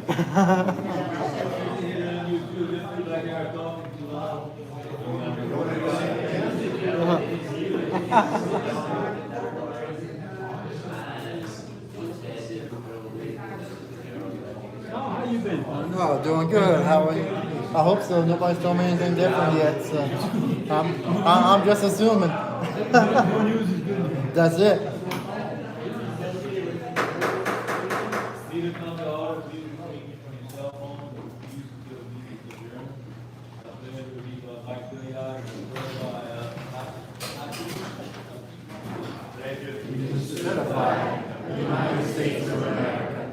How you been? Oh, doing good. How are you? I hope so. Nobody's told me anything different yet, so I'm just assuming. No news is good news. That's it. Need to come to order, please refrain from your cell phone, use the meeting adjourned. Then it would be Mike Billiard, United States of America,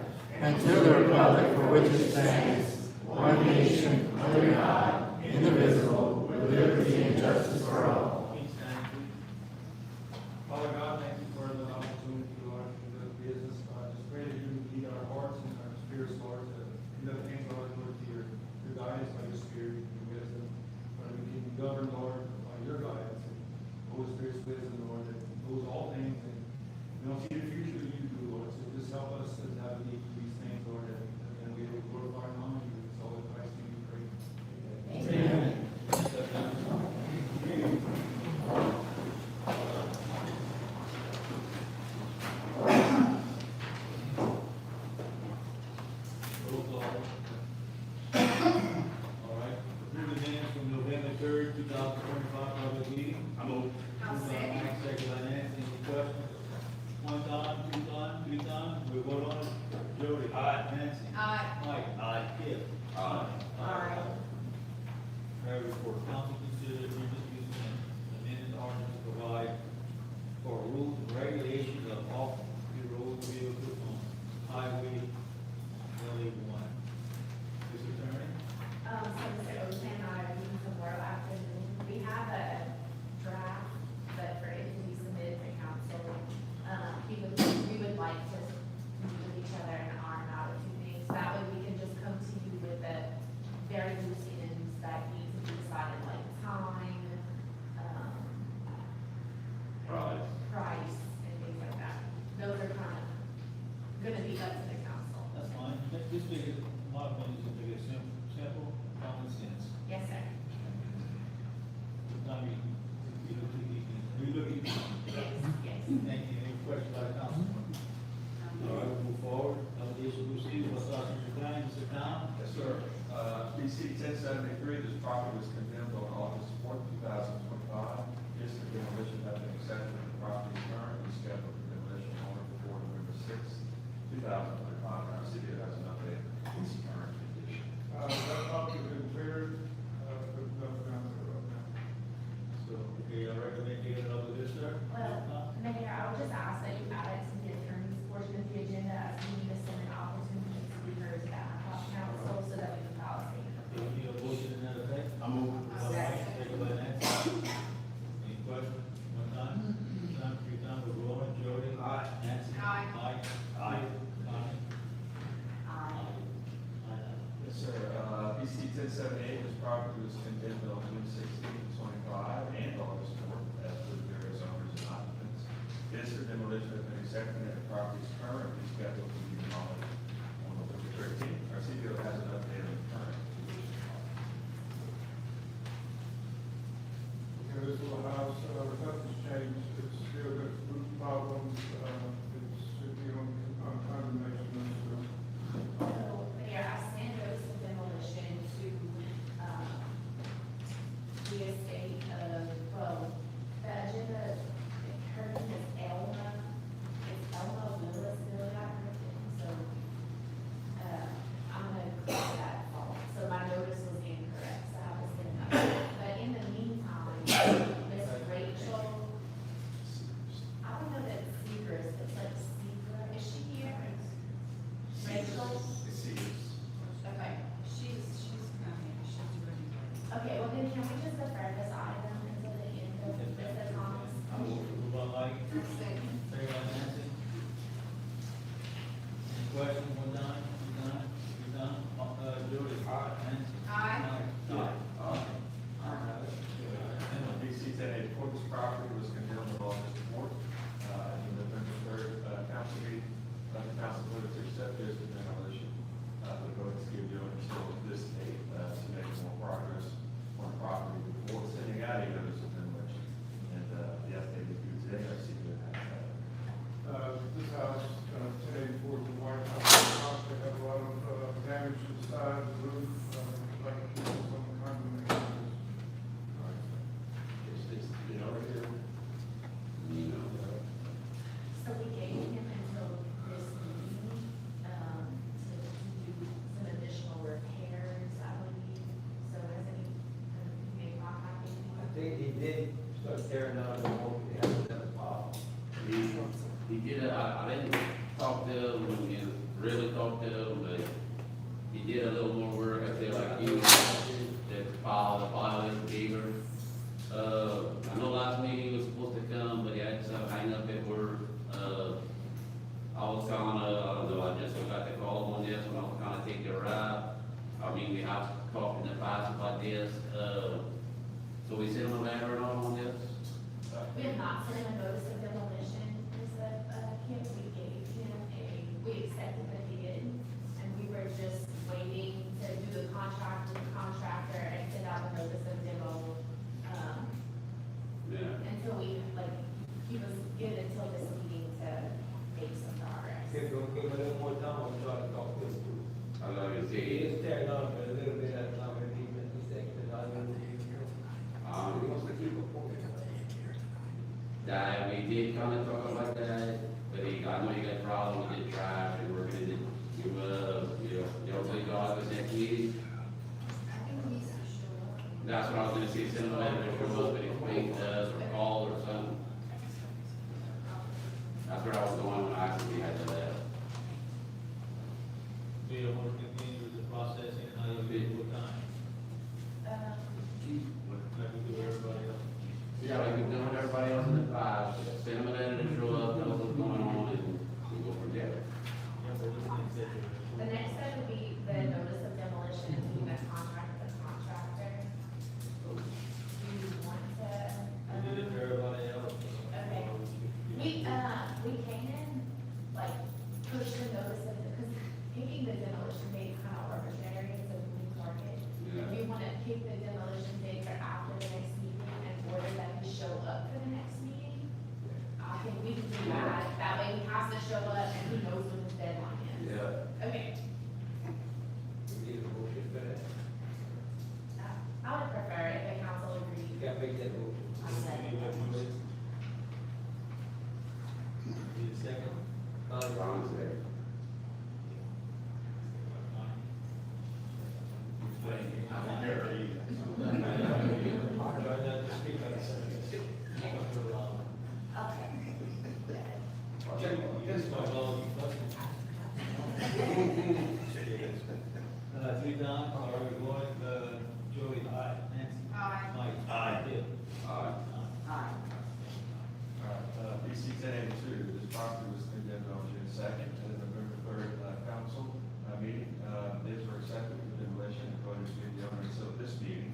and to the republic for which it stands, one nation, under God, indivisible, with liberty and justice for all. Father God, thank you for the opportunity, Lord, to do business. Just pray that you lead our hearts and our spirits, Lord, to lift things, Lord, to your guidance by your spirit and your wisdom. Lord, we can govern, Lord, by your guidance and Holy Spirit's wisdom, Lord, that knows all things and we don't see the future that you do, Lord. So just help us to navigate through these things, Lord, and we will glorify and honor you. It's all in Christ's name we pray. Amen. roll call. All right, approve the minutes from November 3rd, 2025, public meeting. I move. I'll second. Mike, second by Nancy, any questions? One time, two time, three times, we vote on it. Jody? Aye. Nancy? Aye. Mike? Aye. Kip? Aye. Mayor report, council considered reintroducing an amended ordinance to provide for rules and regulations of off-the-road vehicles on highway LA one. Mr. Attorney? So Mr. Ocean, I reviewed some more afternoon. We have a draft, but for it to be submitted to council, we would like to meet with each other and iron out a few things. That way we can just come to you with the very loose ends that need to be decided, like time, price, and things like that. Those are kind of gonna be up to the council. That's fine. Just make it, a lot of things, just make it simple, common sense. Yes, sir. Not me. You look at me. You look at me. Yes, yes. Thank you. Any questions by the council? All right, we'll move forward. Delegation proceed. We'll start with Mr. Klein. Mr. Tom? Yes, sir. PC 1073, this property was condemned on August 4th, 2025. This demolition has been accepted and the property is currently scheduled for demolition on for November 6th, 2025. And our city has an update on its current condition. That property has been cleared, but nothing else right now. So, okay, I recommend you get it over this, sir? Well, Mayor, I would just ask that you add it to the attorney's portion of the agenda as we need to send an opportunity to be heard back on council so that we can file a statement. Do you need a motion in that effect? I move. Second by Nancy. Any questions? One time? Two time, three time, we'll go on. Jody? Aye. Nancy? Aye. Mike? Aye. Connie? Aye. Yes, sir. PC 1078, this property was condemned on June 16th, 25, and August 4th, as per the various owners and occupants. This demolition has been accepted and the property is currently scheduled to be demolished on November 13th. Our CEO has an update on the current condition. Okay, this little house, nothing's changed. It's still got roof problems. It should be on condemnation. So, Mayor, I sent notice of demolition to, the estate of, well, the agenda, her name is Elma. It's Elma Willis, Billy, I heard it. So, I'm gonna correct that fault. So my notice was incorrect, so I have to send that. But in the meantime, Miss Rachel, I don't know that it's Seegers, it's like Seeger, is she here? Rachel? It's serious. Okay, she's coming, she's ready. Okay, well then can we just defer this item until the end of the comments? I will move on, Mike. Second. Second by Nancy. Any questions? One time, two time, three time? Jody? Aye. Nancy? Aye. Mike? Aye. And the DC 1084, this property was condemned on August 4th, in November 3rd, council meeting. The council voted to accept this demolition, to go think he did start tearing down the wall, he has that pile. He did, I didn't talk to him, and really talk to him, but he did a little more work, I feel like you, the pile is bigger. I know last meeting he was supposed to come, but he had some hang up at work. I was kinda, I don't know, I just got the call on this, when I was kinda taking a ride. I mean, we have talked in the past about this, so we sent him a letter and all on this. We have not sent him a notice of demolition, Kim, we gave him we accepted that he did, and we were just waiting to do the contract with the contractor and send out the notice of demo, Yeah. until we, he was given until this meeting to make some progress. If we'll give it a little more time, we'll try to talk to him. I love you, He see. is tearing down, but a little bit at a time, and he's taking it out of the, he wants to keep it moving. That, we did kinda talk about that, but I know you got problems with the trash, and we're gonna do, y'all take off this next meeting. That's what I was gonna say, send them a letter to show up and explain to us, or call or something. That's where I was going when I actually had the letter. Do you want to continue with the processing, and how you do what time, like we do everybody else? Yeah, like we've done with everybody else in the past, send them a letter to show up, tell us what's going on, and we go from there. Yeah, but this thing said The next step would be the notice of demolition, and doing that contract with the contractor. Do you want to? we did it for everybody else. Okay. We can, push the notice of, because picking the demolition date is kind of arbitrary, it's a moving target. Yeah. We want to pick the demolition date for after the next meeting and order that he show up for the next meeting. I think we can do that, that way he has to show up and he knows when his deadline is. Yeah. Okay, We need a motion for that. I would prefer if the council You agreed. gotta make that motion. I said, Need a second? Ron's there. I'm trying not to speak on the subject. okay. This is my dog. Three times, are we going, Joey, aye, Nancy? Aye. Mike? Aye. Bill? Aye. Aye. PC 1082, this property was condemned on June 2nd at the November 3rd council meeting. Bids were accepted for demolition and voted to the owner until this meeting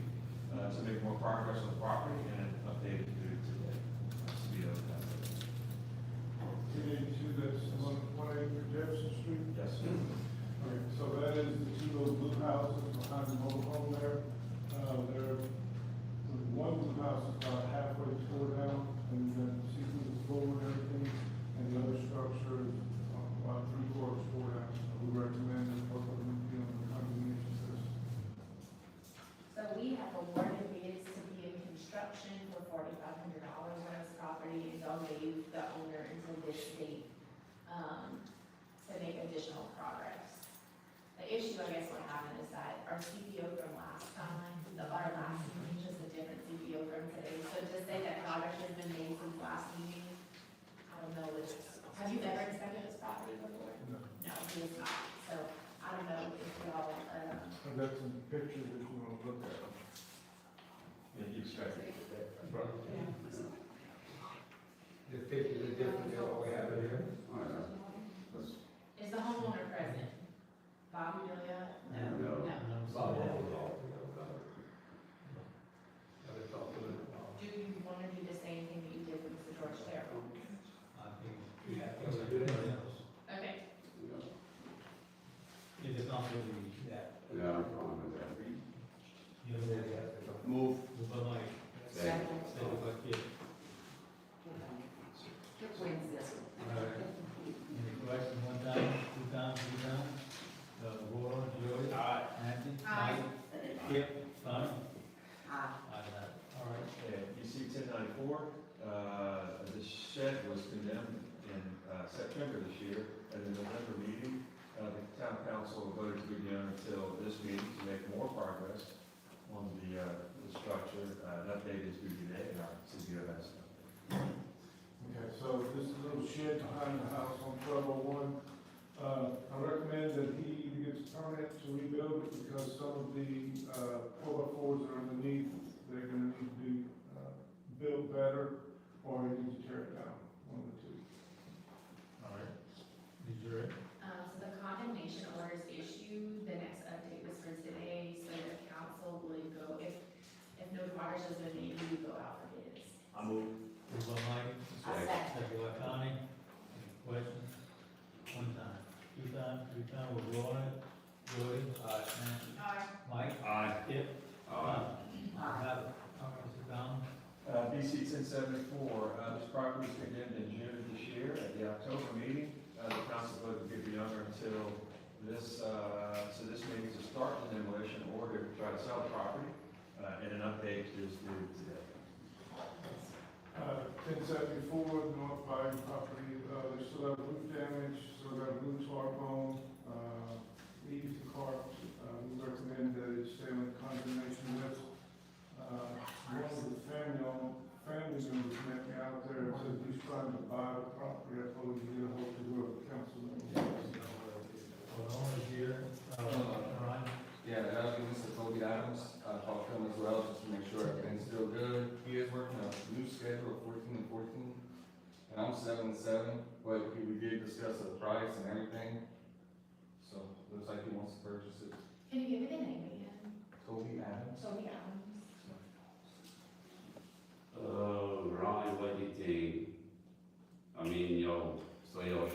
to make more progress on the property and updated due today. Meadow. 1082, that's 180 Jefferson Street. Yes. Okay, so that is the two little blue houses behind the mobile home there. One blue house is about halfway tore down, and then see through the floor and everything, and the other structure is about 3/4 tore down. So we recommend that both of them be on the condemnation list. So we have awarded bids to be in construction for $4,500 on this property, and they'll leave the owner until this date, to make additional progress. The issue, I guess, what happened is that our CPO from last time, our last meeting, just a different CPO from today, so to say that progress has been made since last meeting, I don't know, have you ever inspected this property before? No. No, he has not, so I don't know if y'all, I've got some pictures if you want to look at them. Yeah, you expect it. The pictures are different than what we have in here. is the homeowner present? Bobby Delia? No. Do you want to do the same thing that you did with Mr. George Terrell? I think we have to do everybody else. Okay, If it's not really that. Yeah, I'm fine with that. You know, Move. move by Mike, Second. second by Kip. All right. Any questions, one time, two times, three times? Roy, Joey? Aye. Nancy? Aye. Mike? Kip? Sonny? Aye. Aye. All right. PC 1094, the shed was condemned in September this year at the November meeting. The town council voted to be down until this meeting to make more progress on the structure. An update is due today, and our CEO has. Okay, so this little shed behind the house on 1201, I recommend that he either gets a permit to rebuild it because some of the 4x4s that are underneath, they're gonna need to be built better, or he needs to tear it down, one of the two. All right. Is there, So the condemnation orders issued, the next update was for today, so the council would go, if no progress has been made, we would go out for bids. I move. moved by Mike, I said, second by Connie. Any questions? One time, two times, we'll go on it. Jody? Aye. Mike? Aye. Kip? Aye. Have it. All right, sit down. BC 1074, this property was condemned in June of this year. At the October meeting, the council voted to give the owner until this, so this meeting to start the demolition or to try to sell the property, and an update is due today. 1074, North Bayou property, they still have roof damage, still got a blue tar bone, leaves the car, we recommend that it stay on the condemnation list. One of the family members met me out there and said he's trying to buy the property. I told him to get a hold of the council members. Well, the owner's here, Ryan. Yeah, that'll be Mr. Toby Adams. I talked to him as well, just to make sure everything's still good. He is working a new schedule of 14 and 14, and I'm 7 and 7, but we did discuss the price and everything. So, looks like he wants to purchase it. can you give me the name again? Toby Adams? Toby Adams. Ryan, what do you think? I mean, so you'll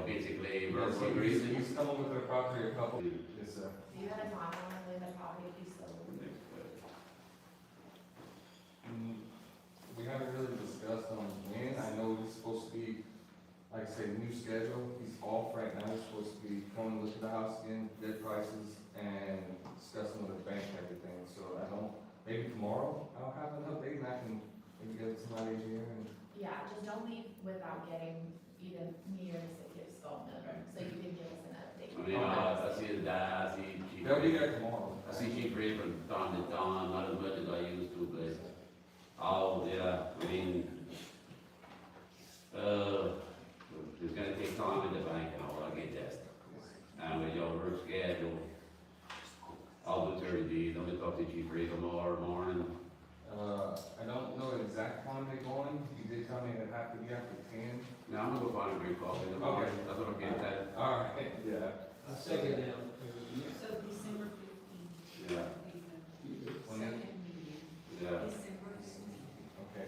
basically Yes, verbal agreement? he's coming with the property a couple, it's, Do you have a timeline when the property will be sold? we haven't really discussed on when. I know he's supposed to be, like I said, new schedule. He's off right now. He's supposed to be coming to look at the house again, bid prices, and discussing with the bank and everything. So I don't, maybe tomorrow I'll have an update and I can maybe get somebody here and. Yeah, just don't leave without getting either me or Mr. Kip's phone number, so you can give us an update. I mean, I see his dad, I see Chief. They'll be there tomorrow. I see Chief Ray from time to time, not as much as I used to, but, yeah, I mean, it's gonna take time in the bank and all, I get that. And with your work schedule, I'll do 30 days, I'm gonna talk to Chief Ray tomorrow morning. I don't know the exact time they're going. He did tell me it have to be after 10. Now, I'm gonna go find a great coffee in the morning, Okay. that's what I'm getting at. All right, yeah. I second him. So December 15th. Yeah. When then? Second meeting. Yeah. December 15th. Okay.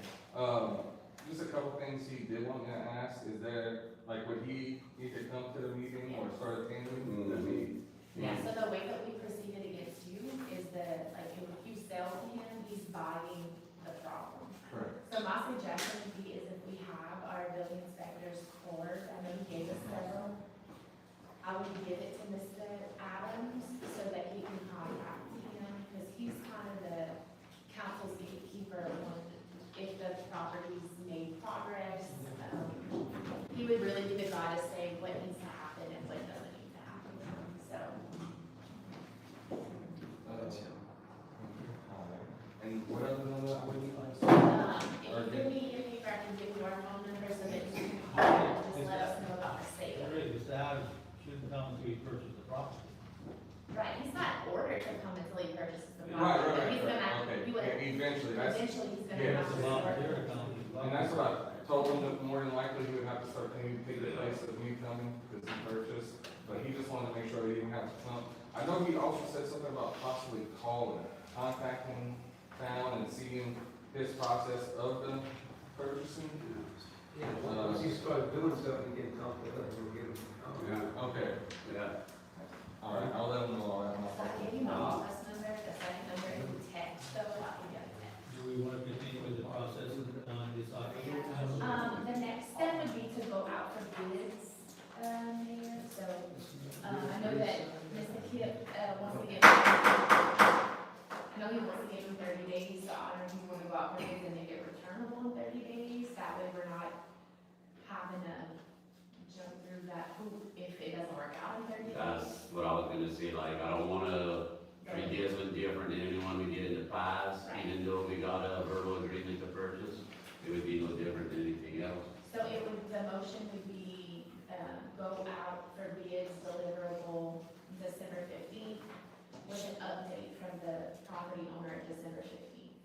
Just a couple things he did want me to ask. Is there, like, would he need to come to the meeting or start attending? I mean, Yeah, so the way that we proceeded against you is that, like, if you sell to him, he's buying the problem. correct. So my suggestion would be is if we have our building inspector's report, I know he gave us several, I would give it to Mr. Adams so that he can contact him, because he's kind of the council's gatekeeper on if the property's made progress. He would really be the guy to say what needs to happen and what doesn't need to happen, so. That's him. And what other number I would need? If you give me your paper, I can give you our phone number so that you can call and just let us know about the sale. Really, this Adam shouldn't come until he purchased the property. Right, he's not ordered to come until he purchases the Right, property, but right, he's right, gonna, okay. he would, Yeah, eventually, that's, eventually he's gonna yeah, have It's to a volunteer start. to come. and that's what I told him, that more than likely he would have to start paying, take the place of me coming, because he purchased, but he just wanted to make sure he didn't have to come. I know he also said something about possibly calling, contacting town and seeing his process of the purchasing. Yeah, once he starts doing something, he can talk to us, we'll give him. Yeah, Okay, yeah. all right, I'll let him know all that. So I gave you my office number, the second number is text, though, I can get a text. Do we want to continue with the process on this item? The next step would be to go out for bids, Mayor, so, I know that Mr. Kip, wants to get, I know he wants to give him 30 days, so I don't know if you want to go out for bids and make it returnable in 30 days, that way we're not having to jump through that hoop if it doesn't work out in 30 days. That's what I was gonna say, like, I don't wanna treat this one different than anyone we did in the past, Right. even though go out for bids deliverable December 15th with an update from the property owner December 15th.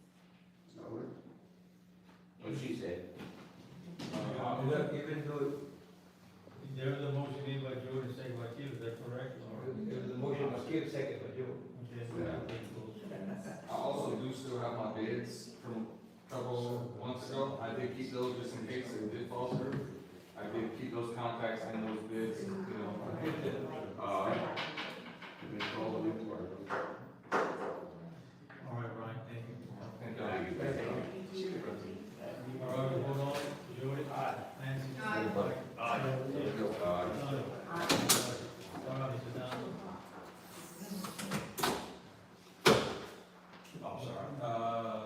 What she said. Even though, There was a motion made by George and second by Kip, is that correct? Or- the motion was Skip, second by Joe. Okay, so Yeah. okay, cool. I also do still have my bids from a couple months ago. I did keep those just in case it did fall through. I did keep those contacts and those bids, you know. All right, Brian, thank you. And, All right, we vote on it. Jody? Aye. Nancy? Aye. Mike? Aye. All right, sit down. Oh, sorry.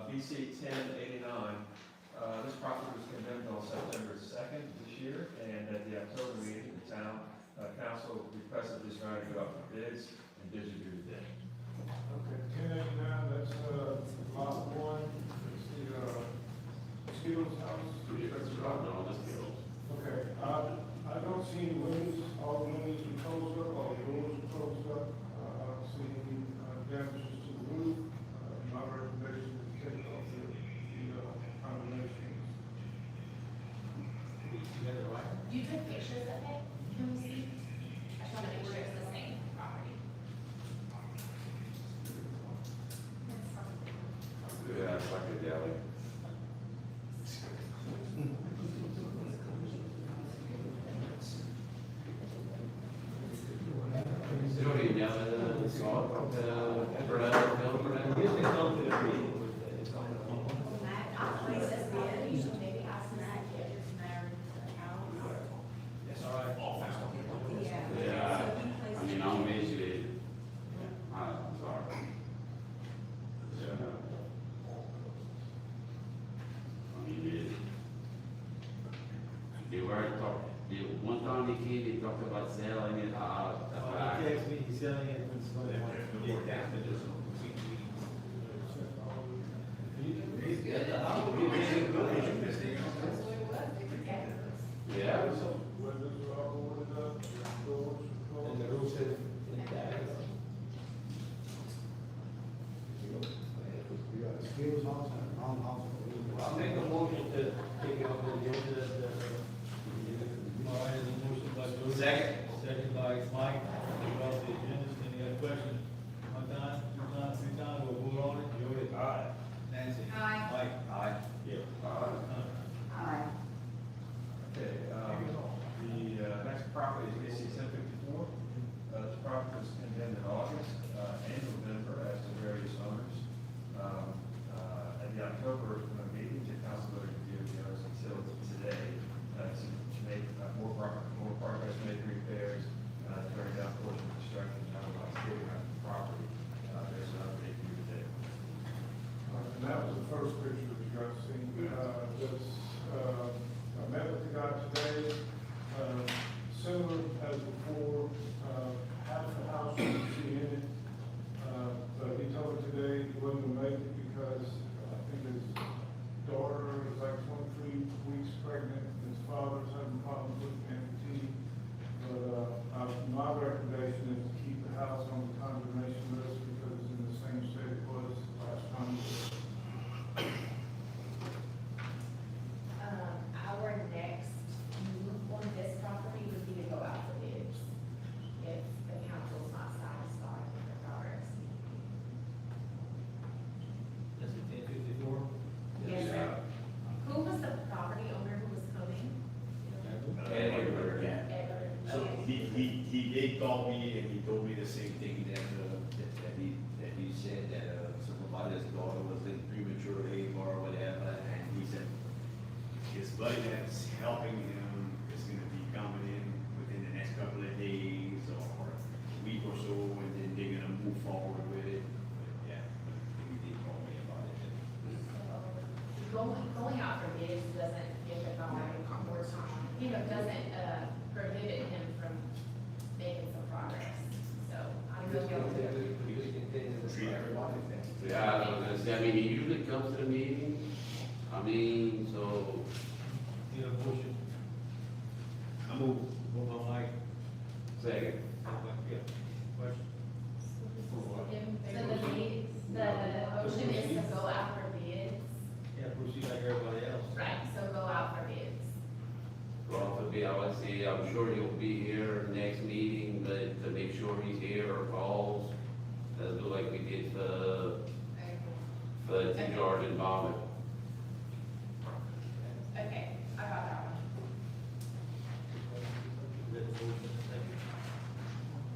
BC 1089, this property was condemned on September 2nd this year, and at the October meeting, the town council requested this matter go out for bids, and bids are due today. okay, 1089, that's, lot 1, it's the, Skittles house. That's lot. No, just kidding. Okay, I don't see any windows, all the windows are closed up, all the doors are closed up, I don't see any damages to the roof. My recommendation is to take off the condemnation. You got it right? You took pictures of it? Can we see? I just want to make sure it's the same property. Yeah, it's like a deli. Jody, now, salt, for that, bill for that? Yes, they come to the meeting with that. It's on the phone. Maybe ask them that. Yes, all right. Yeah, I mean, I'll mention it. I'm sorry. Yeah. I mean, they were talking, one time he came, they talked about selling it, He texted me, he's selling it, it's going to get down to this. He's good. yeah. Windows are all boarded up, doors are closed. And the roof is intact. We got a skills house and a non-house. I'll make a motion to take it up and go to the, all right, there's a motion by George. Second. Second by Mike, take off the agenda, any other questions? One time, two times, three times, we'll vote on it, Jody? Aye. Nancy? Aye. Mike? Aye. Yeah. Aye. Okay, the next property is BC 1054. This property was condemned in August and November as to various owners. At the October meeting, the council voted to give the owners until today to make more progress, make repairs, turn down portion of construction, otherwise clearing out the property. There's an update for you today. And that was the first picture that you got to see. I met with the guy today, similar as before, half the house you can see in it. But he told me today he wasn't gonna make it because I think his daughter is like 23 weeks pregnant, and his father's having problems with amputee. But, my recommendation is to keep the house on the condemnation list because it's in the same state it was last time. Our next move on this property would be to go out for bids if the council is not satisfied with the progress. That's a 1054? Yes, sir. Who was the property owner who was coming? Edward. Edward. So Okay. he did call me and he told me the same thing that he said that somebody's daughter was in premature labor or whatever, and he said his buddy that's helping him is gonna be coming in within the next couple of days or a week or so, and then they're gonna move forward with it. But yeah, he did call me about it. Going out for bids doesn't give the guy more time, doesn't prohibit him from making some progress. So I'm going to. Treat everybody fair. Yeah, I was gonna say, I mean, he usually comes to the meeting, I mean, so, Need a motion? I move. Move by Mike, be like everybody else. Right, so go out for bids. Well, to be honest, I'm sure he'll be here next meeting, but to make sure he's here or calls, let's do like we did for the George and Bomber. Okay, I got that one. Good, motion, second.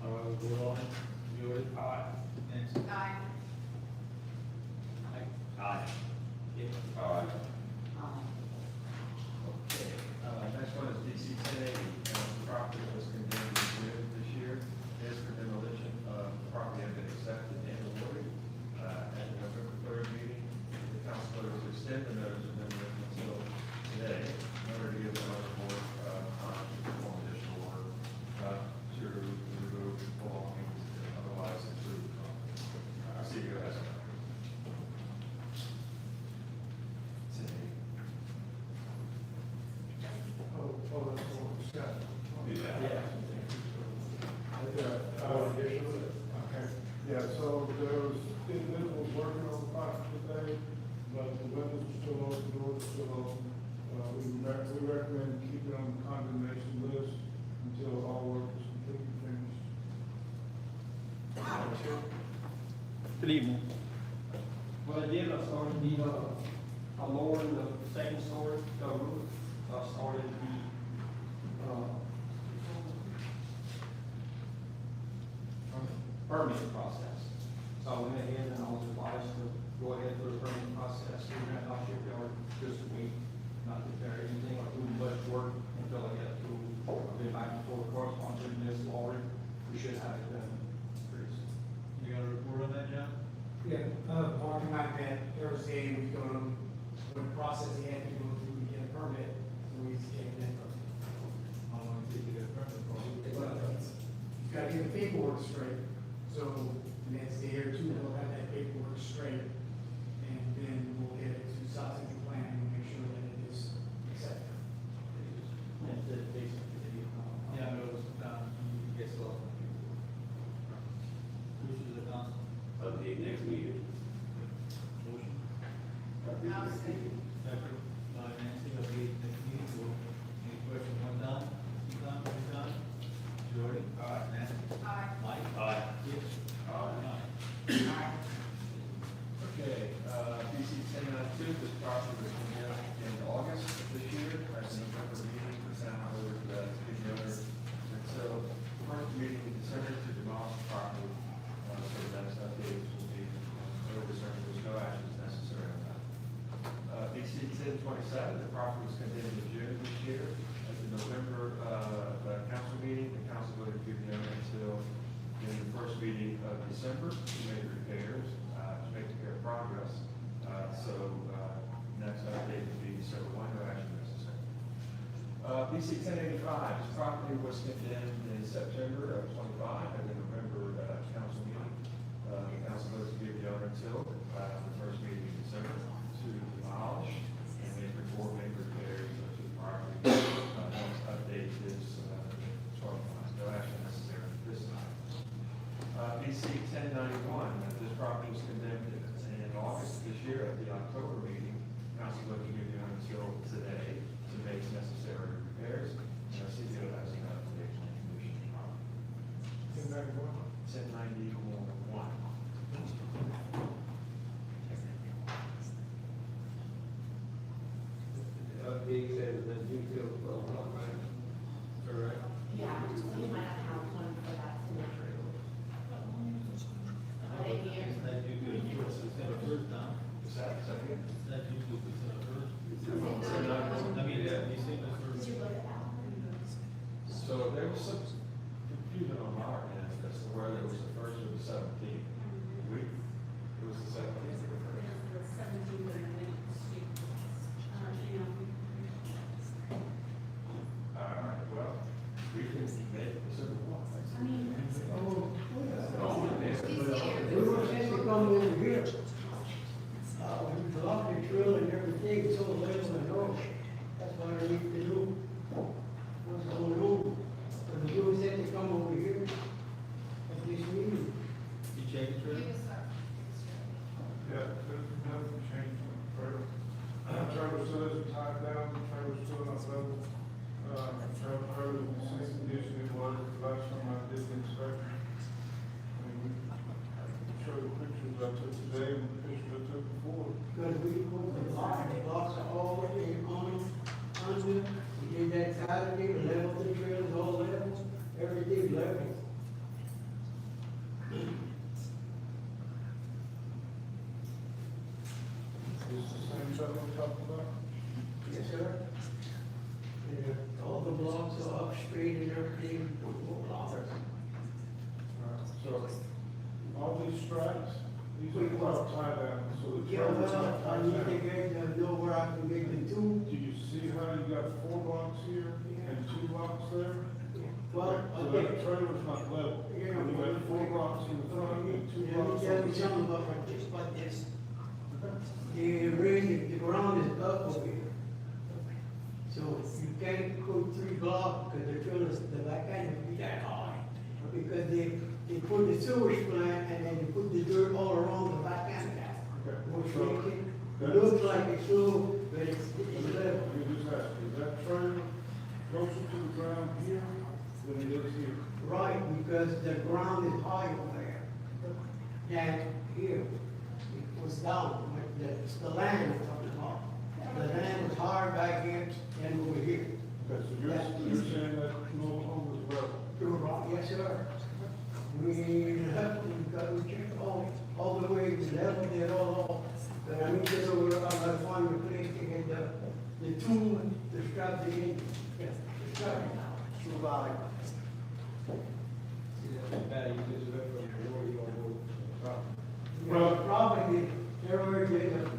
All right, we'll go on. Jordan? Aye. Nancy? Aye. Aye. Yeah. All right. Okay, next one is DC 1080. The property was condemned in June this year. Bids for demolition of the property have been accepted and awarded. At the November 3rd meeting, the council voted to extend the notice of demolition until today in order to give the other board time to perform additional work to remove belongings and otherwise improve the property. CEO has a copy. 1080. Oh, that's what we discussed. Yeah. Okay, yeah, so there was individuals working on the project today, but the windows are still open, the doors are still open. We recommend keeping it on the condemnation list until all work is completely finished. Good evening. What I did, I started I lowered the second story, the roof, I started permitting process. So I went ahead and I was advised to go ahead through the permitting process, we ran out shipyard just a week, not to prepare anything or do much work until I get through, been back and forth correspondence with Ms. Laurie, we should have it done pretty soon. You got a report on that, John? Yeah, Mark and I met Thursday, we told him what process he had to go through to get a permit, so he's getting that permit. How long did you get a permit for? Well, he's gotta get the paperwork straight, so the next day or two, we'll have that paperwork straight, and then we'll get it to South Central Planning and make sure that it is accepted. That's it, basically. Yeah, but it was, you get lost. Wishes of council. Update next meeting. Motion. I'll second. Second, Nancy, update next meeting. Any questions, one time? Two time, three time? Jordan? Aye. Nancy? Aye. Mike? Aye. Yes. Aye. Okay, PC 1092, this property was condemned in August of this year, at the November meeting, the town ordered the owner until the first meeting in December to demolish the property. So that's updated will be overturned, there's no actions necessary on that. PC 1027, the property was condemned in June this year, at the November council meeting, the council voted to give the owner until in the first meeting of December to make repairs, to make repair progress. Next update would be December 1, no action necessary. PC 1085, this property was condemned in September of 25 at the November council meeting. The council voted to give the owner until the first meeting in December to demolish and make repairs to the property. Next update is 12 months, no action necessary at this time. PC 1091, this property was condemned in August this year at the October meeting. Council voted to give the owner until today to make necessary repairs. CEO has an application on condition of property. 1091. Update says that you feel, right? Correct. Yeah, we might not have one for that to go through. Are they here? That you do, you were December first time. Is that second? That you do December first. I I mean, yeah, December first. Did you look at that one? So there was some confusion on our end as to whether it was the first or the 17th. It was the 17th. All right, well, we can make December 1. I mean, trailer still isn't tied down, the trailer's still not level. Trailer in the same condition it was last time I did the inspection. I mean, I can show you pictures I took today and the pictures I took before. Because we put the blocks are all in on them. We did that Saturday, we leveled the trails, all levels, everything level. Is the same trailer we talked about? Yes, sir. Yeah, all the blocks are up straight and everything, no blocks. So, all these stripes, these are all tied down, so the Yeah, trailer's well, not I tied need to down. get, know where I can get the two. Do you see how you got 4 blocks here and 2 blocks there? Well, So okay. that trailer's not level. Yeah. You got 4 blocks in the front and 2 Let blocks me on tell the you side. something about just like this. The ground is up over here. So you can't put 3 blocks because the trailers, the back end will be that high. Because they put the sewage plant and then they put the dirt all around the back end now. Okay. Which So, make it, that- looks like it's low, but it's level. Let me just ask you, is that trailer closer to the ground here than it is here? Right, because the ground is high over there. Than here. It was down, but the land I'm talking about. The land is higher back here than over here. Okay, so you're saying that mobile home is level? You're right, yes, sir. We have to check all the way to level it all. But I need to know where I'm gonna find the place to get the tool, the strap to get, the strap. See, that's bad, you just went from the war, you gonna go to the problem. Well, the problem is,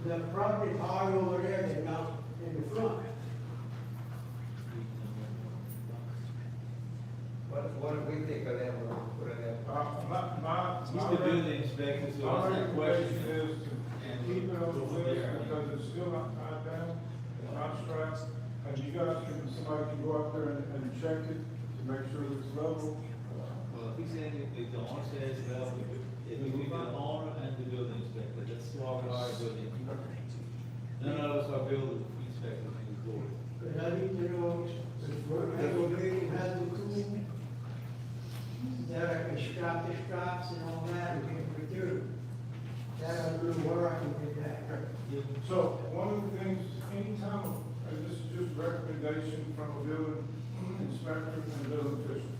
the property is higher over there than down in the front. What do we think of that, when we put it in? He's the building inspector, so My that's that question. recommendation is to keep it on the list because it's still not tied down, it's not strapped. And you guys can, somebody can go out there and check it to make sure it's level. Well, if he's saying if the owner says, well, it will be the owner and the building inspector, that's why we are building. None of us are building inspectors in the board. But I need to know, if the building has the tool, that I can strap the straps and all that and get it through. That I don't know where I can get that. So, one of the things, anytime, and this is just recommendation from a building inspector and building official.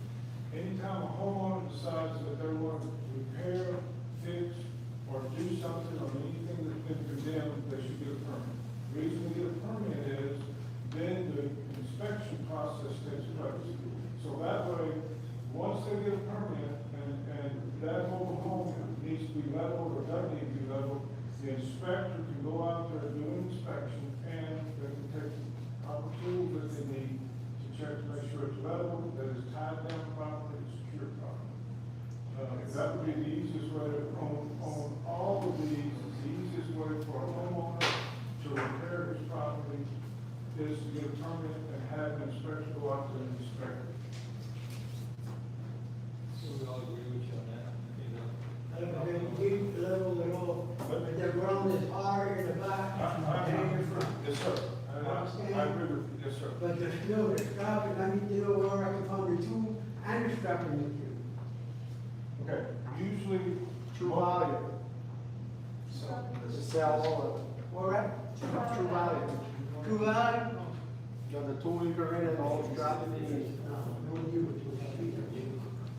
Anytime a homeowner decides that they want to repair, fix, or do something on anything that's been condemned, they should get a permit. The reason we get a permit is, then the inspection process takes place. So that way, once they get a permit, and that mobile home needs to be leveled or doesn't need to be leveled, the inspector can go out there and do an inspection, and they can take the proper tools that they need to check to make sure it's level, that it's tied down properly, it's secure properly. That would be the easiest way to, on all of these, the easiest way for a homeowner to repair his property is to get a permit and have an inspector go out there and inspect it. So we all agree with you on that? I don't know, we level it all, but the ground is higher in the back and in the front. Yes, sir. I agree with you, yes, sir. But there's still the strap, and I need to know where I can find the tool and the strap in the tool. Okay, usually. True value. So, just sell all of it. Where at? True value. True value? You got the tool you can rent and all the strap in the, No, no new tool.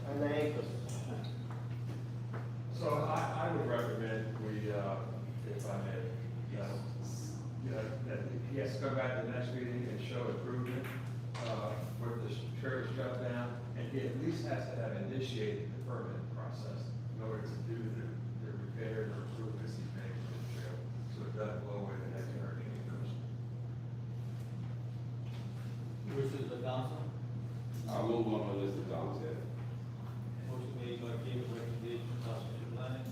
and the anchors. So I would recommend we, if I may, that he has to come back to the next meeting and show improvement, with the trailer shut down, and he at least has to have initiated the permit process in order to do the repairs or improvements he's making to the trailer, so it doesn't blow away the next hurricane comes. Wishes of the council? I will go on the list of Tom's head. Motion made by Kim, recommendation, Council Shabani.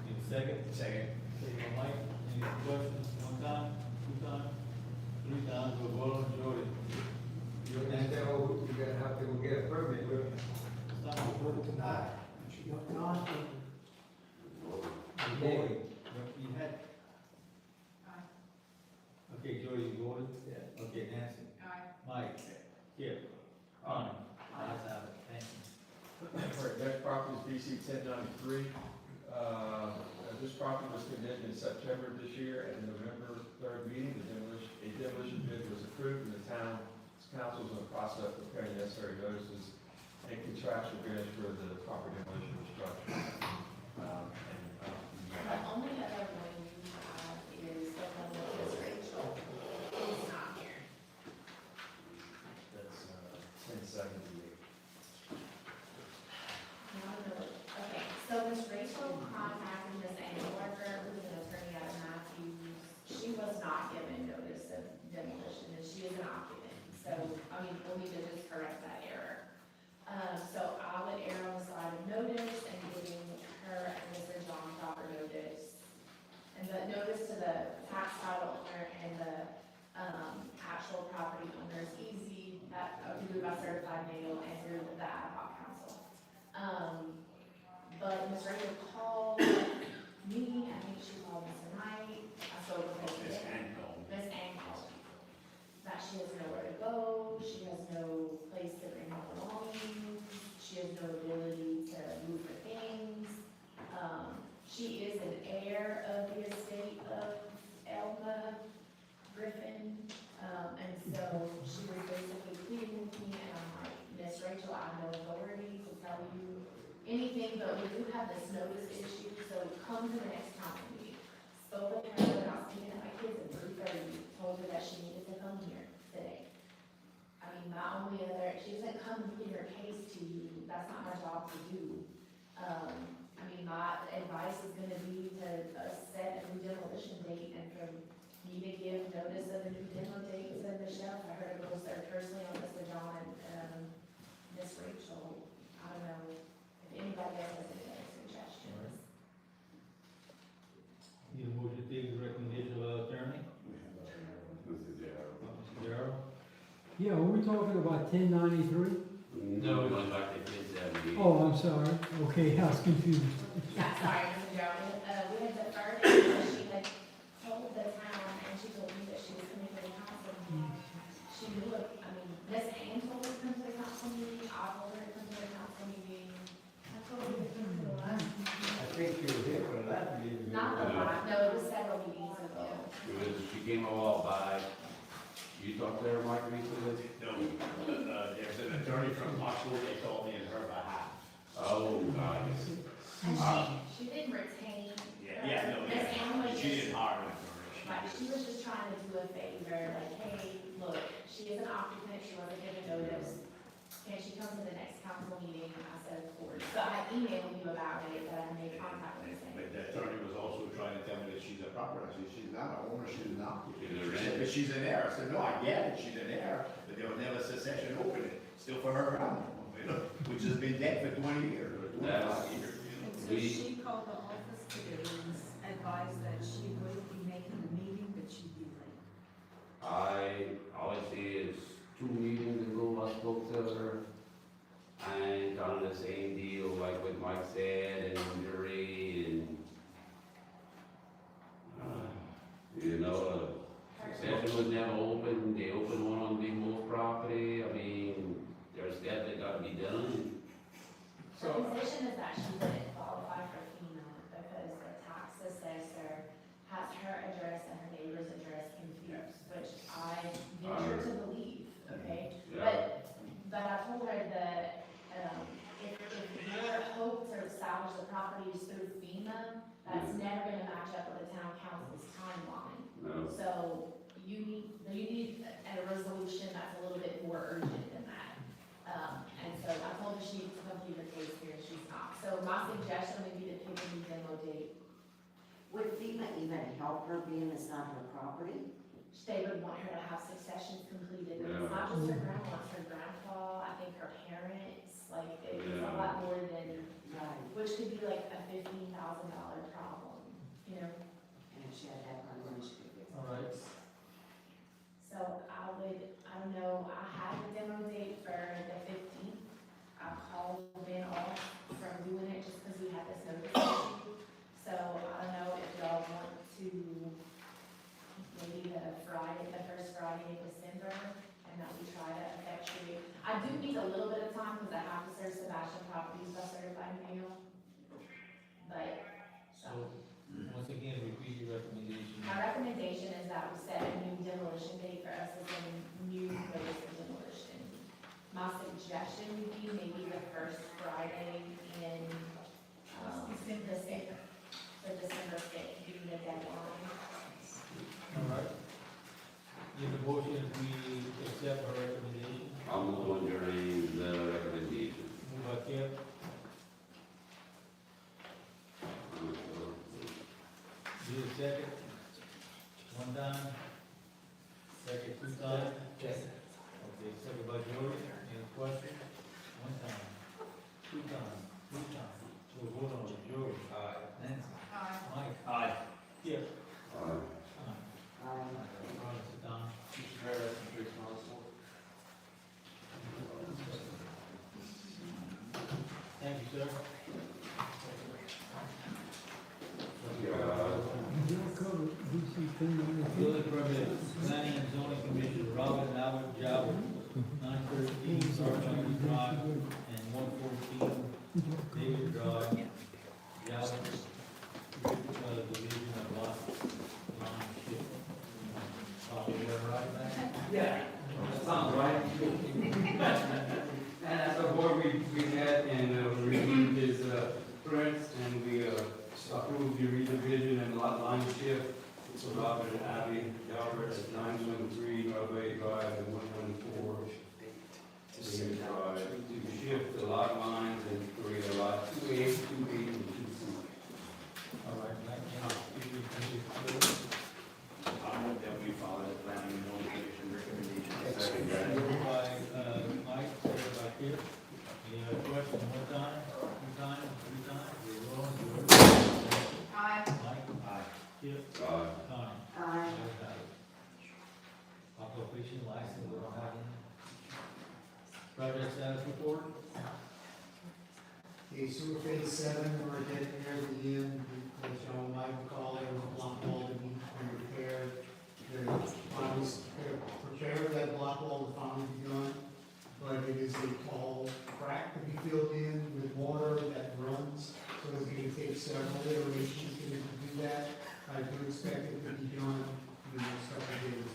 Need a second? Second. Second by Mike, any questions, one time, two times, three times, we'll vote on Jordan. You understand what we gotta have to go get a permit with? It's time to vote tonight. Today. You had, Jordan? Yeah. Okay, Nancy? Aye. Mike? Kip? Connie? Ayes have it, thank you. All right, next property is BC 1093. This property was condemned in September this year at the November 3rd meeting. A demolition bid was approved, and the town council is in the process of preparing necessary notices and contractual agreements for the proper demolition of the structure. The only other one we have is the one with Miss Rachel, who's not here. That's 1078. No, okay, so Miss Rachel contacted Miss Ann Walker, who's an attorney out of Matthews. She was not given notice of demolition, and she is an occupant, so, I mean, we'll need to just correct that error. So I would err on the side of notice and giving her and Mr. John proper notice. And the notice to the tax title owner and the, actual property owner is easy, that, we do by certified mail and through the ad hoc council. But Ms. Rachel called me, I think she called me tonight, I spoke with her Miss today. Ann called. Miss Ann called, that she has nowhere to go, she has no place to bring her belongings, she has no ability to move her things. She is an heir of the estate of Elma Griffin, and so she was basically pleading with me, and I'm like, Miss Rachel, I have no authority to tell you anything, but we do have this notice issue, so come to the next council meeting. Spoke with her when I was picking up my kids at 3:30, told her that she needed to come here today. I mean, my only other, she doesn't come and plead her case to you, that's not her job to do. I mean, my advice is gonna be to set a new demolition date and for me to give notice of a new demo date to Michelle, for her to go serve personally on Mr. John and, Miss Rachel. I don't know if anybody else has any other suggestions. Need a motion to take the recommendation of our attorney? Mr. Gerald. Mr. Darrow? Yeah, are we talking about 1093? No, we're going back to 1078. Oh, I'm sorry. Okay, I was confused. Yeah, sorry, Mr. Jones, we had deferred it because she had told the town and she told me that she was coming to the council meeting. She knew it, I mean, Miss Ann told her to come to the council meeting, I told her to come to the council meeting. I told her to come to the last meeting. I think you were there for the last meeting. Not the last, no, it was several meetings ago. She came a while back. You talked to her, Mike, recently? No, there's an attorney from Knoxville, they called me in her behalf. Oh, nice. And she didn't retain. Yeah, no, Miss Ann was she just, didn't hire an attorney. like, she was just trying to do a favor, like, hey, look, she is an occupant, she wasn't given notice. Can she come to the next council meeting? I said, of course. So I emailed you about it, but I made contact with her. But the attorney was also trying to tell me that she's a property, I said, she's not an owner, she's an occupant. She's a She said, renter. but she's an heir, I said, no, I get it, she's an heir, but there was never a succession opening, still for her around, you know, which has been dead for 20 years, or 25 years, you know. And so We- she called the office today and advised that she would be making the meeting, but she'd be late. All I see is 2 meetings ago, I spoke to her, and kind of the same deal, like what Mike said, and Jerry, and, you know, succession was never open, they opened one on Big Wolf property, I mean, there's steps that gotta be done. Her position is that she wouldn't qualify for FEMA because the tax assessor has her address and her neighbor's address confused, which I venture to believe, okay? Yeah. But I told her that, if your hope to establish the property is through FEMA, that's never gonna match up with the town council's timeline. No. So you need a resolution that's a little bit more urgent than that. And so I told her she needs to complete her case here, and she's not. So my suggestion would be to pick a new demo date. Would FEMA even help her being it's not her property? They would want her to have successions completed, and it's not just her grandma, it's her grandpa, I think her parents, like, it's a lot more than, Right. which could be like a $15,000 problem, you know? And if she had that money, then she could get. All right. So I don't know, I had the demo date for the 15th. I called Ben off from doing it just because we had this notice issue. So I don't know if y'all want to maybe the first Friday in December, and that we try to effectuate. I do need a little bit of time, because I have to serve Sebastian properties by certified mail. But, So, once again, repeat your recommendation. my recommendation is that we set a new demolition date for us as a new notice of demolition. My suggestion would be maybe the first Friday in, December, so December fifth, being the deadline. All right. In the motion, we accept our recommendation. I'll move on during the recommendation. Move by Kip, need a second? One time? Second, two times? Okay, second by Jody, any questions? One time, two times, three times. We'll vote on it, Jody. Aye. Nancy. Aye. Mike. Aye. Kip. Aye. Sit down. Mr. Mayor, that's the first one. Thank you, sir. You'll cover DC 1093. Building permit, planning and zoning commission, Robert and Albert Jowell, 913 Sargent Drive and 114 David Drive, Jowell, division of lot line ship. Probably right back. Yeah, that sounds right. And as a board, we met and reviewed his prints, and we approved the redivision and lot line shift. So Robert and Abby Galbert at 913 Norway Drive and 114 David Drive to shift the lot lines and create a lot 2A, 2B, and 2C. All right, thank you. I move that we follow the planning and zoning commission recommendation. Moved by Mike, second by Kip. Any other questions? One time, two times, three times? We're rolling. Aye. Mike? Aye. Kip? Aye. Connie? Aye. Ayes have it. Occupation license, we don't have any. Project status report? Okay, sewer phase 7, we're getting near the end, as y'all might recall, there was a block wall that needed to be repaired. Prepared that block wall to finally be done, but it is a tall crack to be filled in with water that runs, so it's gonna take several iterations to do that. I do expect it to be done in the next couple of days.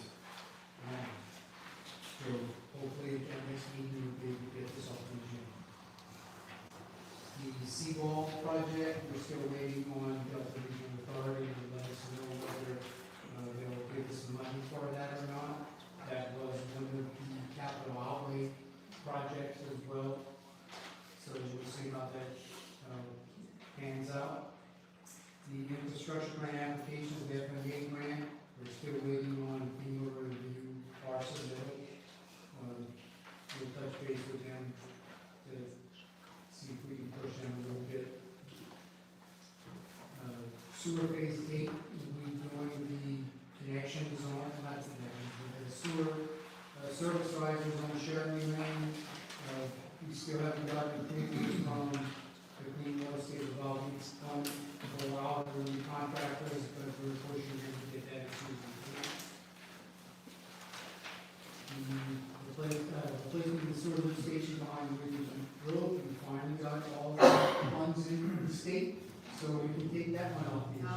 So hopefully at that next meeting, we'll be able to get this off the agenda. The Seawall project, we're still waiting on the Regional Authority to let us know whether they'll give us some money for that or not. That was one of the capital outlay projects as well. So we'll see how that pans out. The infrastructure grant application, the FMA grant, we're still waiting on FEMA to review our submittal. We'll touch base with them to see if we can push them a little bit. Sewer phase 8, we're doing the connections on, not the connections, but the sewer service risers on Sheridan Lane. We still haven't gotten approvals from the Clean Water State Development Fund for our contractors, but we're pushing them to get that approved. Replacement of the sewer lift station behind the Richardson Road, we finally got all the funds in the state, so we can take that one off the issue.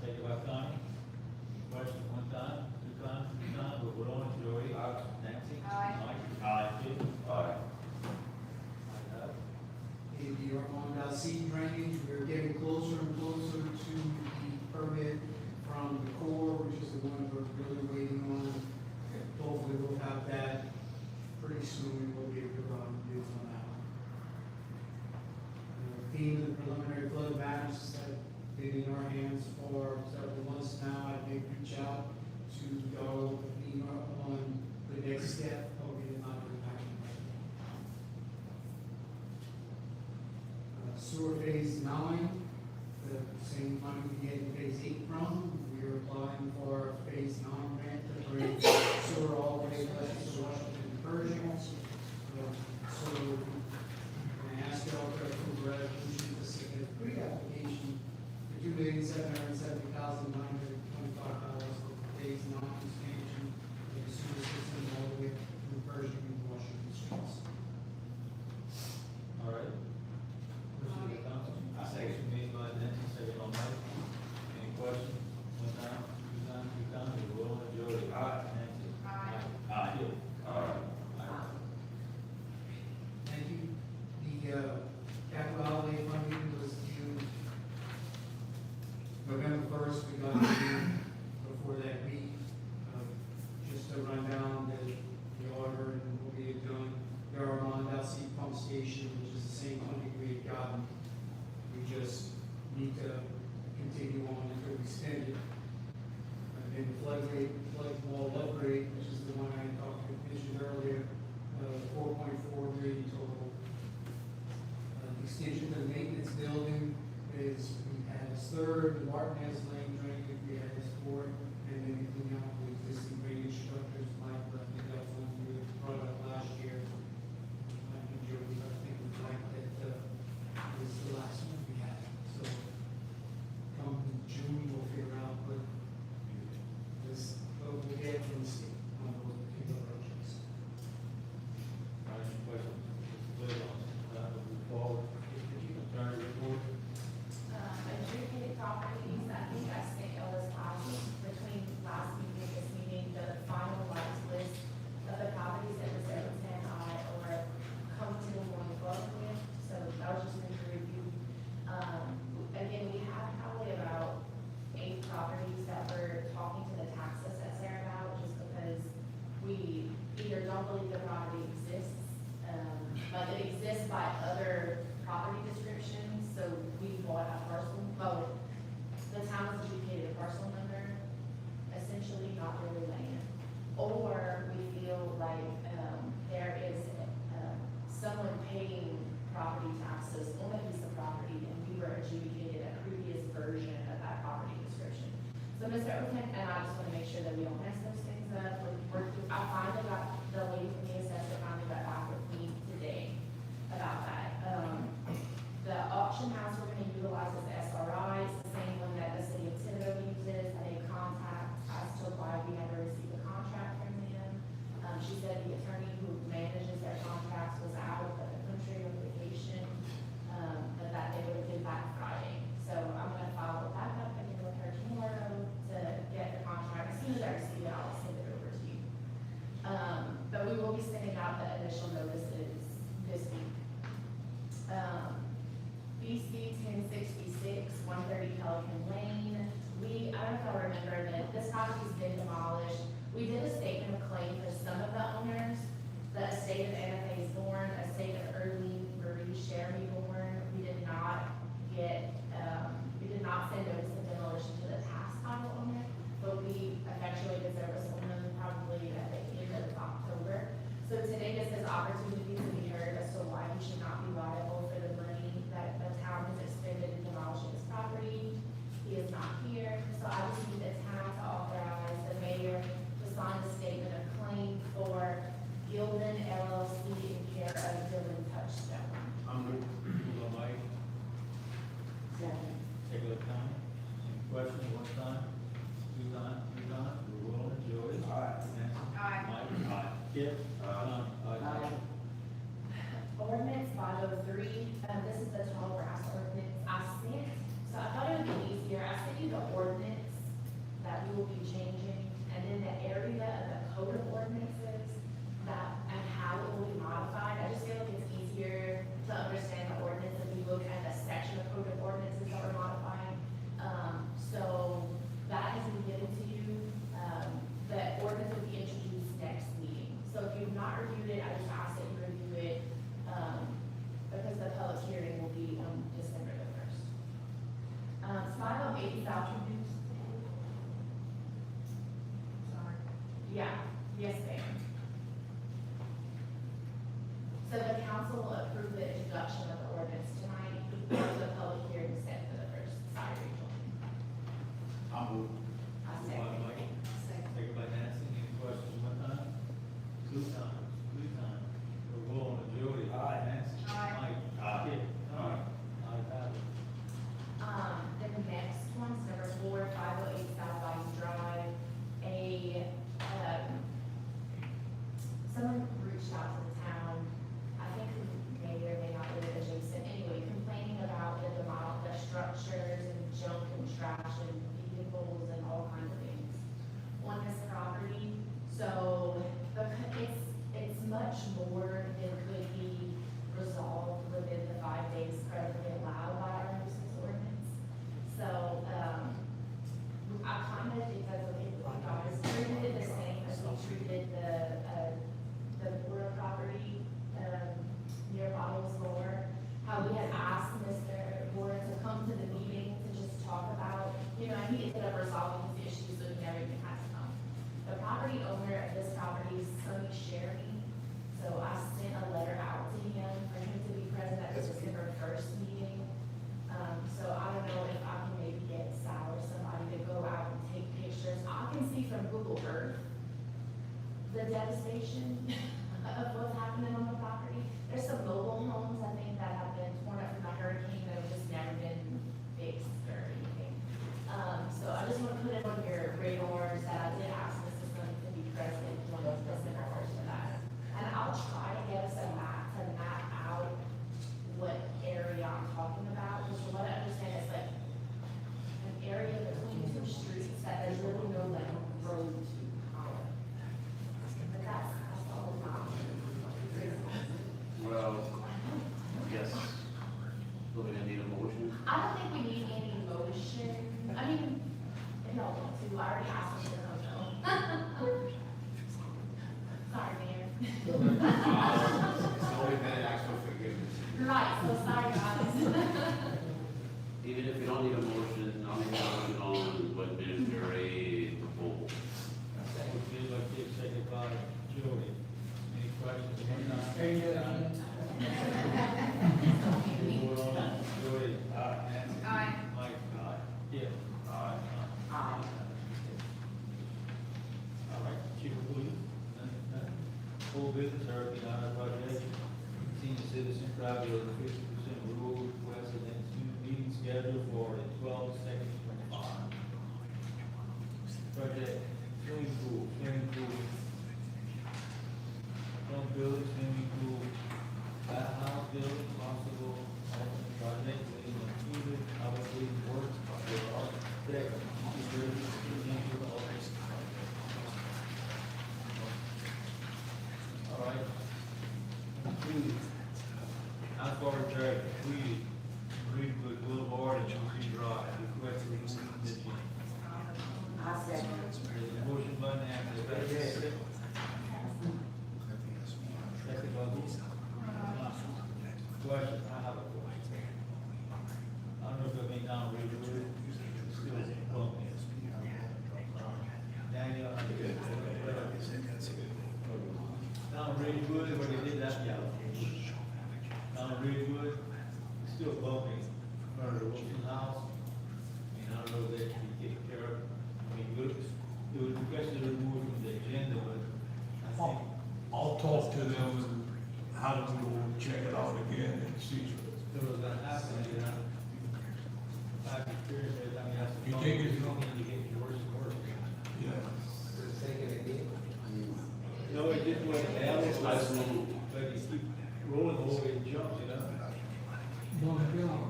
Second by Connie. Question, one time, two times, three times, we'll vote on it, Joey. Nancy? Aye. Mike? Aye. Kip? Aye. Ayes have it. If you're on sea drainage, we're getting closer and closer to the permit from the Corps, which is the one we're really waiting on. Hopefully we'll have that pretty soon, we'll be able to run bids on that one. FEMA, the preliminary flood maps have been in our hands for several months now. I did reach out to go with FEMA on the next step, hopefully not impacting right now. Sewer phase 9, the same money we get in phase 8 from. We're applying for phase 9 grant to bring sewer all the way west to Washington and Pershing. So I asked y'all to approve a resolution to submit a pre-application for $2,770,900 flood wall upgrade, which is the one I mentioned earlier, 4.4 million total. Extension of the maintenance building is, we had a third, the Martinez Lane drainage, we had this fourth, and then we clean out the existing drainage structures like the Meadow one we brought up last year. I think we like that, this is the last one we had, so come June, we'll figure out what this, what we'll get from the state on those particular projects. All right, any questions? Mr. Blair, we'll move forward. Attorney report. Adjudicated properties, I think I sent y'all this between last meeting and this meeting, the finalized list of the properties that Ms. Overton and I are comfortable going forward with, so that was just a review. Again, we have probably about 8 properties that we're talking to the tax assessor about, just because we either don't believe the property exists, but it exists by other property descriptions, so we bought a parcel, well, the town has adjudicated a parcel number, essentially not really land. Or we feel like, there is, someone paying property taxes on a piece of property, and we were adjudicated a previous version of that property description. So Mr. Oten and I just wanna make sure that we don't mess those things up. I finally got, the lady from the assessor finally got back with me today about that. The auction house we're gonna utilize is SRI, it's the same one that the city of Meadow uses. I did contact as to why we never received a contract from them. She said the attorney who manages their contracts was out of the country on vacation, but that they would have been back Friday. So I'm gonna follow back up again with her tomorrow to get the contract. As soon as I receive it, I'll send it over to you. But we will be sending out the initial notices this week. BC 1066, 130 Pelican Lane. I don't know if y'all remember that this property's been demolished. We did a statement of claim for some of the owners, the estate of Anna Faye Bourne, estate of Early Marie Sherry Bourne. We did not send notice of demolition to the past title owner, but we effectuated service on them probably at the end of October. So today this is opportunity to be heard as to why he should not be liable for the money that the town has expended in demolishing his property. He is not here, so I just need the town to authorize the mayor to sign a statement of claim for Gildan LLC in care of Dylan Touchstone. I'm moved by Mike, Second. take a look, Tommy. Any questions, one time? Two time, roll, Joey. Aye. Nancy. Aye. Mike. Aye. Kip. Tom. Aye. Ordinance 503, this is the tall grass ordinance. So I thought it would be easier, I sent you the ordinance that we will be changing, and then the area of the code of ordinances that, and how it will be modified. I just feel like it's easier to understand the ordinance if we look at the section of code of ordinances that we're modifying. So that has been given to you. The ordinance will be introduced next meeting. So if you've not reviewed it, I just ask that you review it, because the public hearing will be on December the 1st. 508 South. Sorry. Yeah, yes, ma'am. So the council will approve the introduction of the ordinance tonight, before the public hearing is set for the 1st. Sorry, Rachel. I'm moved. I Moved by second. Mike, Second. second by Nancy. Any questions, one time? Two time, roll, Joey. Aye. Nancy. Aye. Mike. Aye. Kip. Tom. Aye, Pat. The next one's number 4, 508 South Vice Drive. Someone reached out to the town, I think who may or may not live adjacent, anyway, complaining about the structures and junk and trash and vehicles and all kinds of things on this property. So, it's much more than could be resolved within the 5 days presently allowed by our nuisance ordinance. So, I kind of think that's okay with you guys, treated it the same as we treated the Bora property, near Bottles Roar. How we had asked Mr. Bora to come to the meeting to just talk about, he ended up resolving his issues, so he never even had to come. from Google Earth, the devastation of what's happening on the property. There's some mobile homes, I think, that have been torn up from the hurricane that have just never been fixed or anything. So I just want to put it on your radars that I did ask the system to be present when the president refers to that. And I'll try to get us a map to map out what area I'm talking about, because from what I understand, it's like an area between two streets that there's really no like road to. But that's all about. Well, yes. So we're gonna need a motion. I don't think we need any motion. I mean, if y'all want to, I already asked them to no. Sorry, Mayor. It's only been asked for forgiveness. Right, so sorry, guys. Even if you don't need a motion, I'll make a motion on what Mr. Ray proposed. Motion by Kip, second by Jody. Any questions? One Vote on it. Jody. Nancy. Aye. Mike. Kip. Aye. All right, Chief, please. Full business, Hurricane Island project, senior citizen travel of 50% rural request and then meeting scheduled for the 12/2/25. Project swimming pool, front building, swimming pool, bathhouse building, possible alternate project, waiting on Cuba, obviously work, there are architect, engineer, office. All right. Please, as far as that, we agreed with Boulevard and Chelsea Drive, request to remove this one. I second. There's a motion by Nancy, second by who? Question, I have a question. I don't know if it may not really good, it's still bumping. Daniel, not really good, but they did that, yeah. Not really good, it's still bumping, front of the Wilson house. I mean, I don't know if that can be taken care of. I mean, it was requested removed from the agenda, but I think. I'll talk to them and have them go check it out again and see. It was gonna happen, you know. I've experienced it, I mean, that's. You think it's- You get worse and worse. Yeah. No, it didn't, what it was, but you keep rolling over and jumps, you know.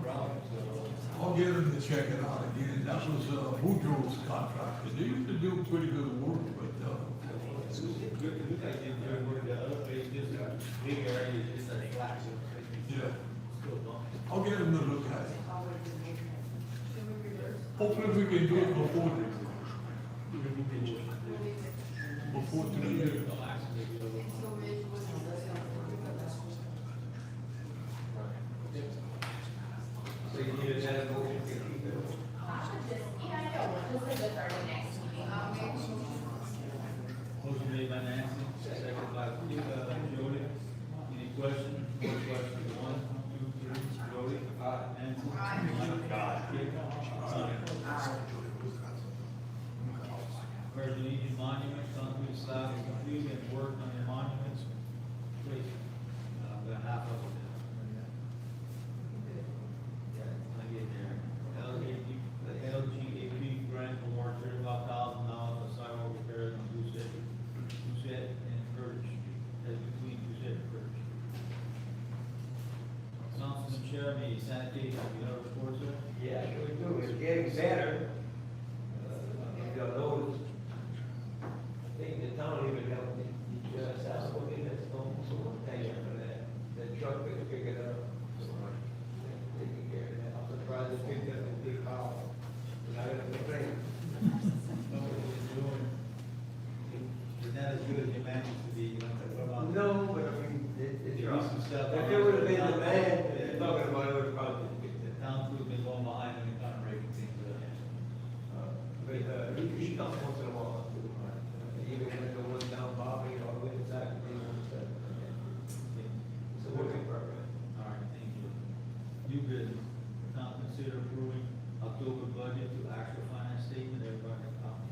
Problem, so. I'll get them to check it out again. That was, Boudreaux's contract. They used to do pretty good work, but, Good, I did good work, the other place, just a big area, just a flat. yeah. Still bumping. I'll get them to look at it. Hopefully we can do it before 3 years. So you need a motion to keep it. I should just, yeah, I know, just leave it for the next meeting. Motion made by Nancy, second by Jody. Any questions? More questions? 1, 2, 3, Jody. Nancy. Mike. Kip. Virgin Legion Monument, concrete slab is complete and work on the monuments. Please, the half of it. I get there. The LGAP grant award $35,000 for sidewalk repairs on Doucette and Birch Street. That's between Doucette and Birch Street. Councilman Chermy, sanitation, you have a report, sir? Yeah, sure do, it's getting better. If you'll notice, I think the town even helped me, just out looking at stone, so I'm paying for that. The truck that pick it up, so I'm taking care of that. I'm surprised they picked up a big pile. But I gotta complain. Know what you're doing. It's not as good as you managed to be, you know, what about? No, but I mean, it's There is some stuff. If there would have been the man that you're talking about, it would have probably been picked The up. town crew's been going behind them and kind of breaking things up. But he comes once in a while, too. Even when it goes down Bobby or when it's actually on the set. It's a working program. All right, thank you. New business, now consider approving October budget to actual finance statement, everybody got a copy.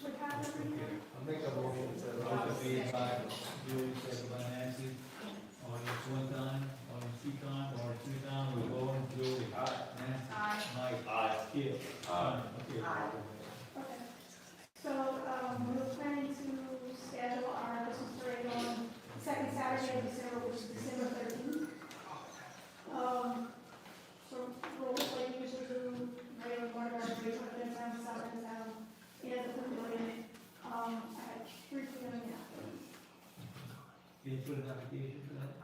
would have every year. I'll make a motion to. Motion made by Julie, second by Nancy. Audience one time, audience two time, audience three time, we're going, Julie. Nancy. Aye. Mike. Aye. Skip. Okay. Okay. So, we're planning to schedule our Christmas parade on second Saturday of December, which is December 13th. So we'll like usually do, right on one of our bridge in town, south in town, and the pavilion, at 3 p.m. in the afternoon. Can you put an application for that?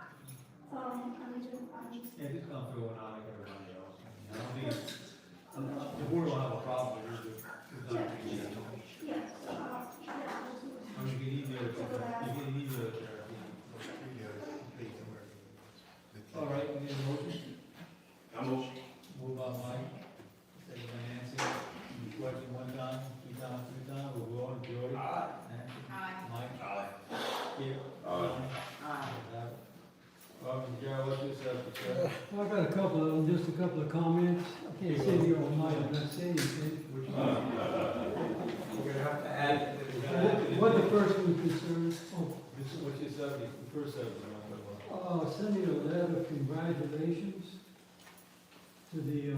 Yeah, just come through and I'll like everybody else. I don't think, the board will have a problem with it. It's not gonna be- Yes, yeah, we'll do it. I mean, you can email it, you can email it there. All right, we need a motion. I'm move. Moved by Mike, second by Nancy. Question one time, two times, three times, we'll go on, Jody. Nancy. Mike. Skip. Gerald, what's this up, sir? I got just a couple of comments. I can't say the Almighty, I'm not saying anything. Which We're gonna have to add. What the first one concerns, What's your subject, the first subject? sending a letter of congratulations to the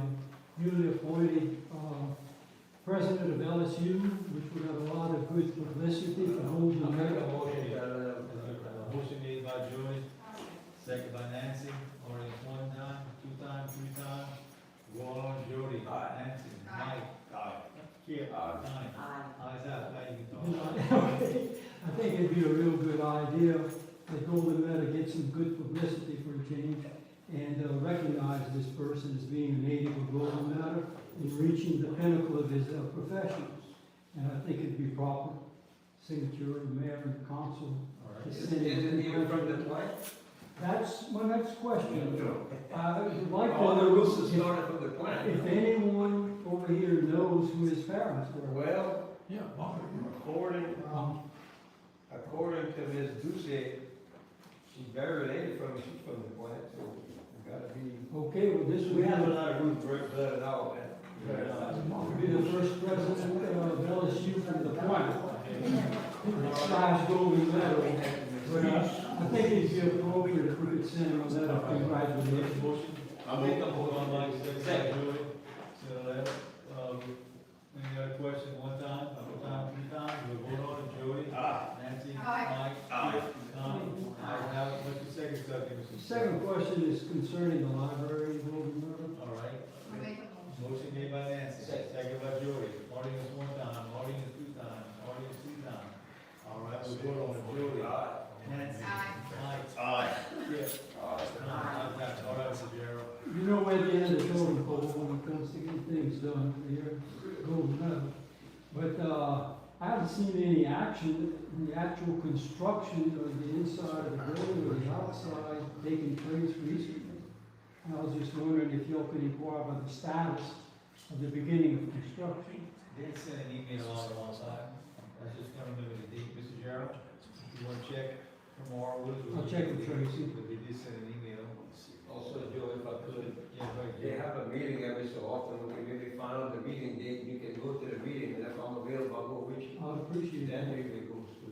newly appointed president of LSU, which would have a lot of good publicity for holding the Motion made by Joyce, second by Nancy, audience one time, two times, three times. Go on, Jody. Nancy. Mike. Skip. Donnie. Ayes have it, now you can talk. I think it'd be a real good idea that Golden Meadow get some good publicity for a change and recognize this person as being a native of Golden Meadow and reaching the pinnacle of his profession. And I think it'd be proper signature of the mayor and the council. Is it even from the plant? That's my next question. I would like All the to rules know is started from the plant. if anyone over here knows who his parents were. Well, according to Ms. Ducey, she's very related she's from the plant, so it's gotta be. Okay, well, this would We be have a lot of roots, blood and all that. would be the first president of LSU from the plant. Slash Golden Meadow. But I think it'd be appropriate if we could send him a letter of congratulations. I'll make a vote on Mike, second by Jody. So that, any other question, one time, couple times, three times, we'll vote on it, Jody. Nancy. Mike. Connie. Ayes have it. What's your second subject, Mr. Second question is concerning the library in Golden Meadow. All right. Motion made by Nancy, second by Jody. Audience one time, audience two times, audience three times. All right, we'll vote on it, Jody. Nancy. Mike. Skip. All right, Mr. Gerald. You know where the end of the totem pole when it comes to getting things done here, Golden Meadow. But, I haven't seen any action, the actual construction of the inside of the building or the outside taking place recently. And I was just wondering if y'all could inquire about the status of the beginning of construction. They sent an email out alongside. I just can't remember the date, Mr. Gerald. You want to check tomorrow? I'll check with Tracy. But they did send an email. Also, Joe, if I could, Yeah, right. they have a meeting every so often, we maybe find out the meeting date, you can go to the meeting, and if I'm available, I'll go with you. I'd appreciate Then that. maybe it goes to.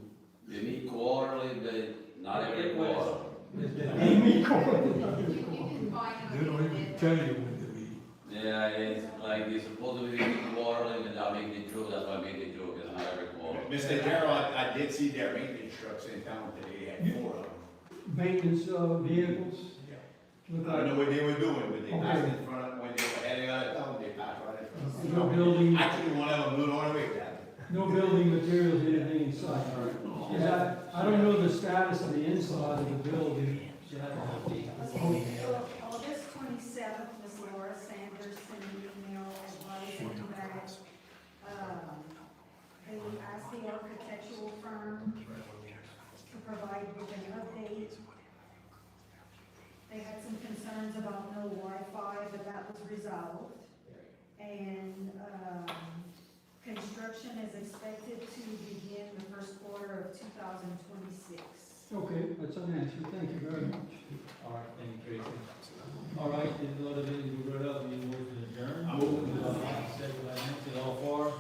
They meet quarterly, but not every quarter. Amy Corbin. They don't even tell you when to be. Yeah, it's like they're supposed to be meeting quarterly, but not making it through, that's why I made it through, because not every quarter. Mr. Gerald, I did see their maintenance trucks in town today, had 4 of them. Maintenance vehicles. Look I don't know like what they were doing, but they Okay. passed in front of, when they were heading out of town, they passed right in front no of building, Actually, one of them blew on the way down. no building materials, anything inside. Is that, I don't know the status of the inside of the building. August 27th, Ms. Laura Sanders sent an email advising that, they asked the architectural firm to provide with an update. They had some concerns about no Wi-Fi, but that was resolved. And, construction is expected to begin the first quarter of 2026. Okay, that's an answer, thank you very much. All right, thank you, Tracy. All right, there's no other business to be brought up, we move to adjourn. I'm moving. Second by Nancy, all four.